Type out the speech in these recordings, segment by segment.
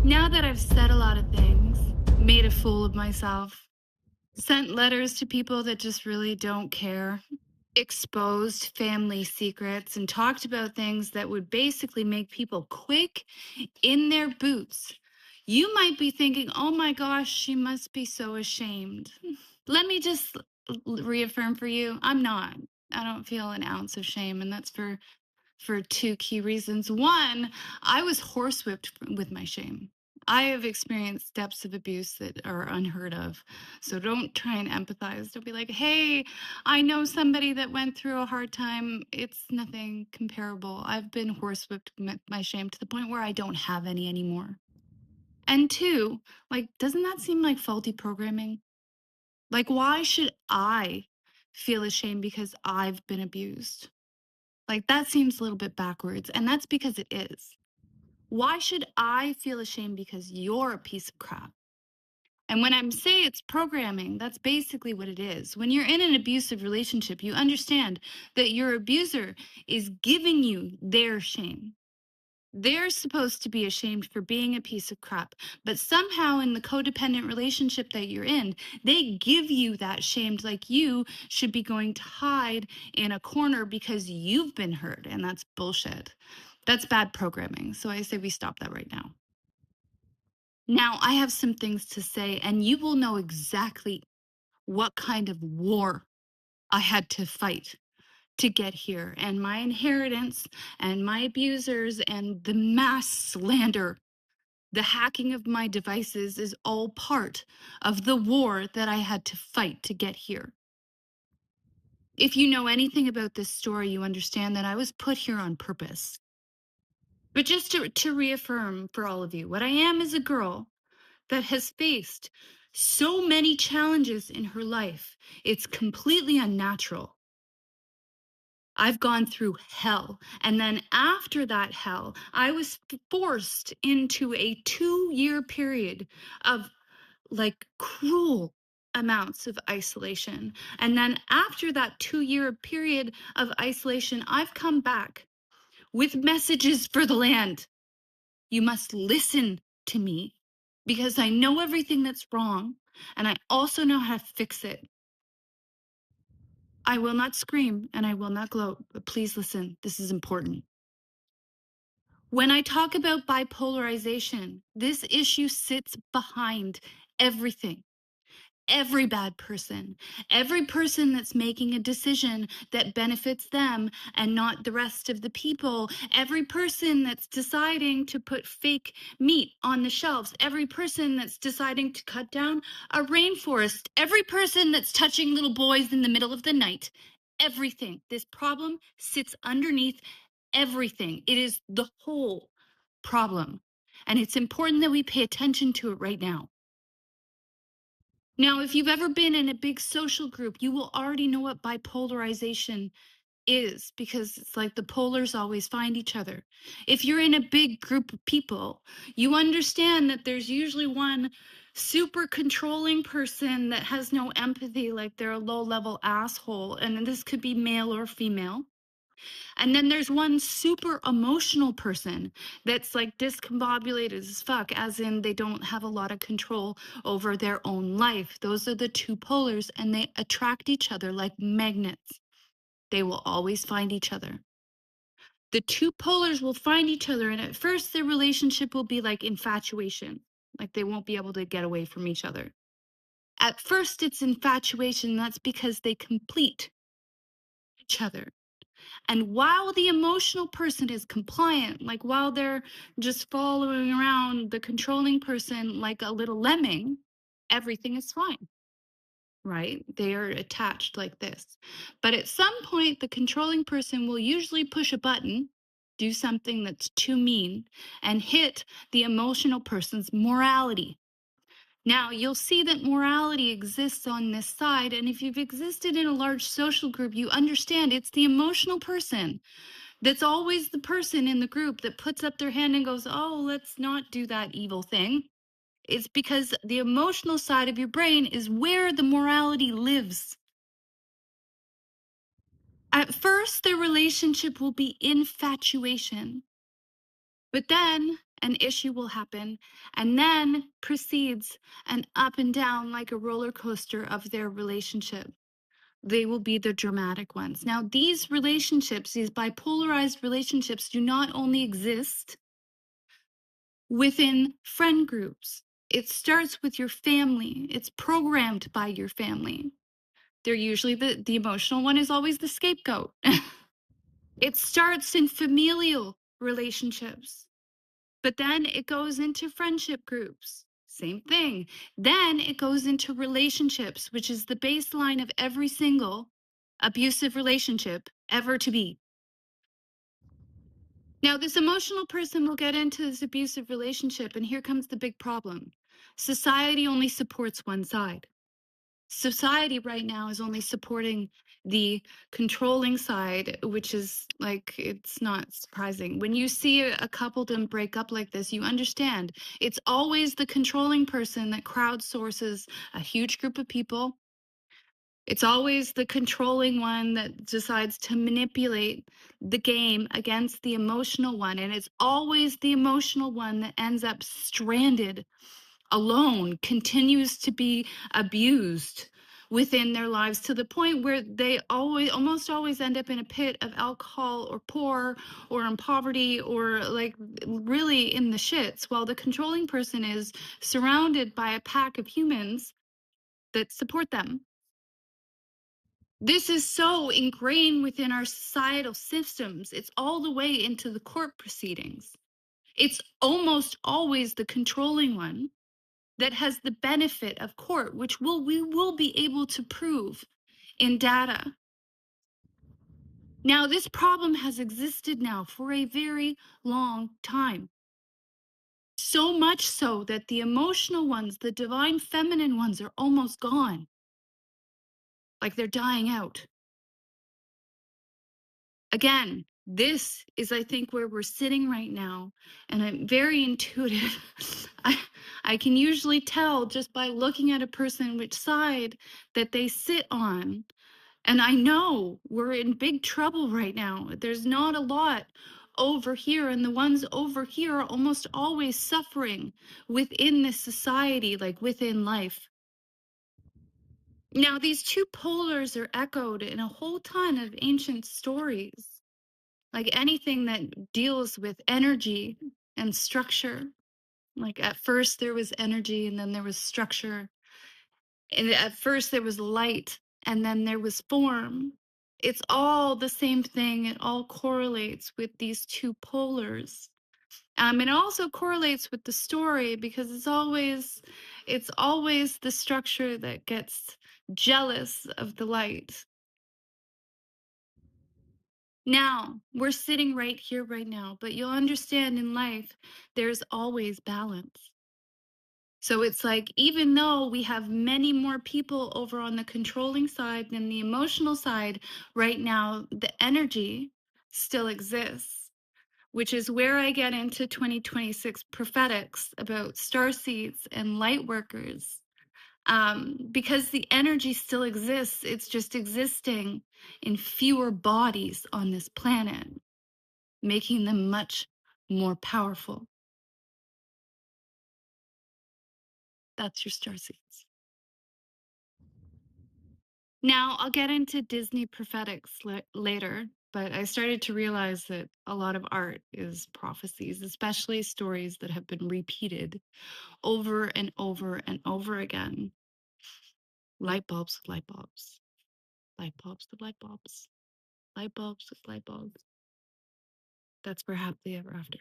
Now that I've said a lot of things, made a fool of myself, sent letters to people that just really don't care, exposed family secrets, and talked about things that would basically make people quake in their boots, you might be thinking, oh my gosh, she must be so ashamed. Let me just reaffirm for you, I'm not. I don't feel an ounce of shame, and that's for two key reasons. One, I was horsewhipped with my shame. I have experienced depths of abuse that are unheard of. So don't try and empathize. Don't be like, hey, I know somebody that went through a hard time. It's nothing comparable. I've been horsewhipped with my shame to the point where I don't have any anymore. And two, like, doesn't that seem like faulty programming? Like, why should I feel ashamed because I've been abused? Like, that seems a little bit backwards, and that's because it is. Why should I feel ashamed because you're a piece of crap? And when I'm saying it's programming, that's basically what it is. When you're in an abusive relationship, you understand that your abuser is giving you their shame. They're supposed to be ashamed for being a piece of crap, but somehow in the codependent relationship that you're in, they give you that shame, like you should be going to hide in a corner because you've been hurt, and that's bullshit. That's bad programming. So I say we stop that right now. Now, I have some things to say, and you will know exactly what kind of war I had to fight to get here, and my inheritance and my abusers and the mass slander. The hacking of my devices is all part of the war that I had to fight to get here. If you know anything about this story, you understand that I was put here on purpose. But just to reaffirm for all of you, what I am is a girl that has faced so many challenges in her life. It's completely unnatural. I've gone through hell. And then after that hell, I was forced into a 2-year period of like cruel amounts of isolation. And then after that 2-year period of isolation, I've come back with messages for the land. You must listen to me because I know everything that's wrong and I also know how to fix it. I will not scream and I will not gloat, but please listen. This is important. When I talk about bipolarization, this issue sits behind everything. Every bad person, every person that's making a decision that benefits them and not the rest of the people, every person that's deciding to put fake meat on the shelves, every person that's deciding to cut down a rainforest, every person that's touching little boys in the middle of the night, everything. This problem sits underneath everything. It is the whole problem. And it's important that we pay attention to it right now. Now, if you've ever been in a big social group, you will already know what bipolarization is because it's like the polars always find each other. If you're in a big group of people, you understand that there's usually one super controlling person that has no empathy, like they're a low level asshole. And this could be male or female. And then there's one super emotional person that's like discombobulated as fuck, as in they don't have a lot of control over their own life. Those are the two polars, and they attract each other like magnets. They will always find each other. The two polars will find each other, and at first, their relationship will be like infatuation, like they won't be able to get away from each other. At first, it's infatuation. That's because they complete each other. And while the emotional person is compliant, like while they're just following around the controlling person like a little lemming, everything is fine, right? They are attached like this. But at some point, the controlling person will usually push a button, do something that's too mean, and hit the emotional person's morality. Now, you'll see that morality exists on this side, and if you've existed in a large social group, you understand it's the emotional person that's always the person in the group that puts up their hand and goes, oh, let's not do that evil thing. It's because the emotional side of your brain is where the morality lives. At first, their relationship will be infatuation. But then an issue will happen, and then proceeds and up and down like a roller coaster of their relationship. They will be the dramatic ones. Now, these relationships, these bipolarized relationships, do not only exist within friend groups. It starts with your family. It's programmed by your family. They're usually the emotional one is always the scapegoat. It starts in familial relationships, but then it goes into friendship groups. Same thing. Then it goes into relationships, which is the baseline of every single abusive relationship ever to be. Now, this emotional person will get into this abusive relationship, and here comes the big problem. Society only supports one side. Society right now is only supporting the controlling side, which is like, it's not surprising. When you see a coupledom break up like this, you understand it's always the controlling person that crowdsources a huge group of people. It's always the controlling one that decides to manipulate the game against the emotional one. And it's always the emotional one that ends up stranded, alone, continues to be abused within their lives to the point where they almost always end up in a pit of alcohol or poor or in poverty or like really in the shits, while the controlling person is surrounded by a pack of humans that support them. This is so ingrained within our societal systems. It's all the way into the court proceedings. It's almost always the controlling one that has the benefit of court, which we will be able to prove in data. Now, this problem has existed now for a very long time. So much so that the emotional ones, the divine feminine ones, are almost gone. Like they're dying out. Again, this is, I think, where we're sitting right now, and I'm very intuitive. I can usually tell just by looking at a person which side that they sit on. And I know we're in big trouble right now. There's not a lot over here, and the ones over here are almost always suffering within this society, like within life. Now, these two polars are echoed in a whole ton of ancient stories, like anything that deals with energy and structure. Like at first there was energy, and then there was structure. And at first there was light, and then there was form. It's all the same thing. It all correlates with these two polars. It also correlates with the story, because it's always the structure that gets jealous of the light. Now, we're sitting right here, right now, but you'll understand in life, there's always balance. So it's like, even though we have many more people over on the controlling side than the emotional side, right now, the energy still exists, which is where I get into 2026 prophetics about star seeds and light workers. Because the energy still exists, it's just existing in fewer bodies on this planet, making them much more powerful. That's your star seeds. Now, I'll get into Disney prophetics later, but I started to realize that a lot of art is prophecies, especially stories that have been repeated over and over and over again. Light bulbs with light bulbs, light bulbs with light bulbs, light bulbs with light bulbs. That's for happily ever afters.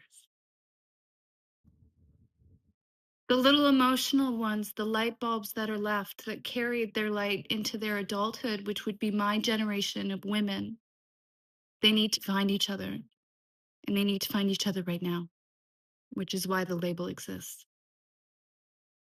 The little emotional ones, the light bulbs that are left that carried their light into their adulthood, which would be my generation of women, they need to find each other. And they need to find each other right now, which is why the label exists.